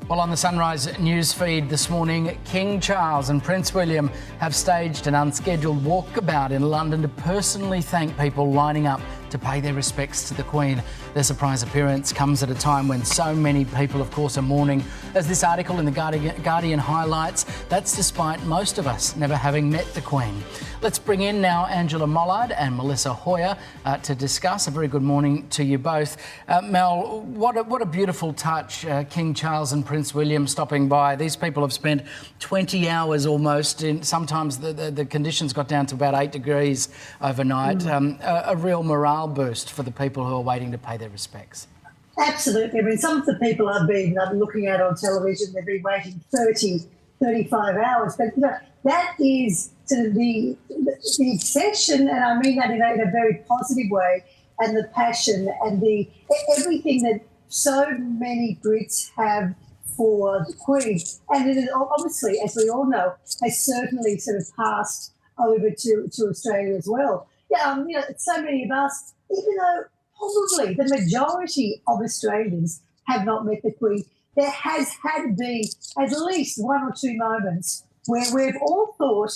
Well, on the Sunrise news feed this morning, King Charles and Prince William have staged an unscheduled walkabout in London to personally thank people lining up to pay their respects to the Queen. Their surprise appearance comes at a time when so many people, of course, are mourning. As this article in the Guardian highlights, that's despite most of us never having met the Queen. Let's bring in now Angela Mollard and Melissa Hoyer to discuss. A very good morning to you both. Mel, what a beautiful touch, King Charles and Prince William stopping by. These people have spent 20 hours almost. Sometimes the conditions got down to about 8 degrees overnight. A real morale boost for the people who are waiting to pay their respects. Absolutely. I mean, some of the people I've been looking at on television, they've been waiting 30, 35 hours. But, that is sort of the obsession, and I mean that in a very positive way, and the passion and everything that so many Brits have for the Queen. And it is obviously, as we all know, has certainly sort of passed over to Australia as well. So many of us, even though probably the majority of Australians have not met the Queen, there has had to be at least one or two moments where we've all thought,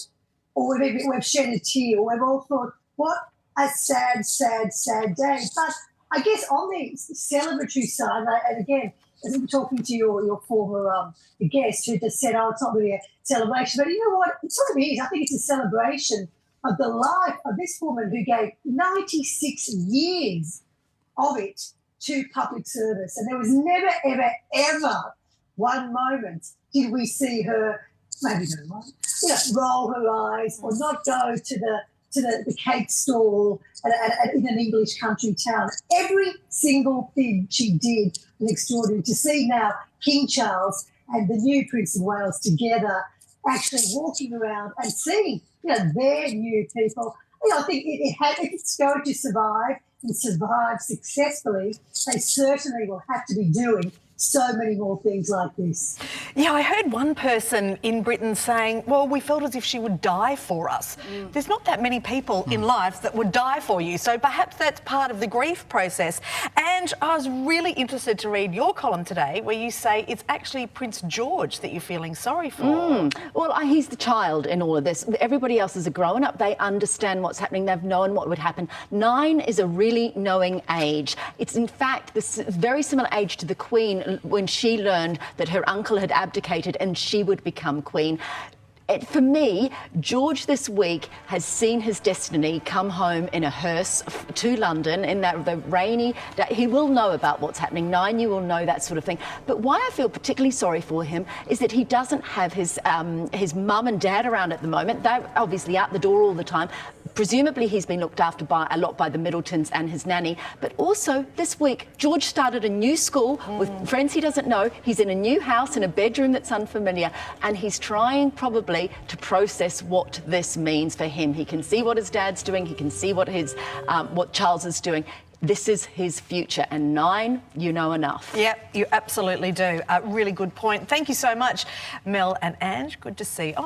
or we've shed a tear, or we've all thought, what a sad, sad, sad day. But I guess on the celebratory side, and again, as I'm talking to your former guest who just said, it's not really a celebration, but you know what? It sort of is. I think it's a celebration of the life of this woman who gave 96 years of it to public service. And there was never, ever, ever one moment did we see her maybe roll her eyes or not go to the cake stall in an English country town. Every single thing she did was extraordinary. To see now King Charles and the new Prince of Wales together actually walking around and seeing their new people. I think if it's going to survive and survive successfully, they certainly will have to be doing so many more things like this. Yeah, I heard one person in Britain saying, well, we felt as if she would die for us. There's not that many people in life that would die for you, so perhaps that's part of the grief process. And I was really interested to read your column today where you say it's actually Prince George that you're feeling sorry for. Well, he's the child in all of this. Everybody else is a grown-up. They understand what's happening. They've known what would happen. 9 is a really knowing age. It's, in fact, this very similar age to the Queen when she learned that her uncle had abdicated and she would become Queen. For me, George this week has seen his destiny come home in a hearse to London in the rainy day. He will know about what's happening. 9, you will know that sort of thing. But why I feel particularly sorry for him is that he doesn't have his mum and dad around at the moment. They're obviously out the door all the time. Presumably he's been looked after a lot by the Middletons and his nanny. But also this week, George started a new school with friends he doesn't know. He's in a new house in a bedroom that's unfamiliar, and he's trying probably to process what this means for him. He can see what his dad's doing. He can see what Charles is doing. This is his future, and 9, you know enough. Yep, you absolutely do. A really good point. Thank you so much, Mel and Ange. Good to see you.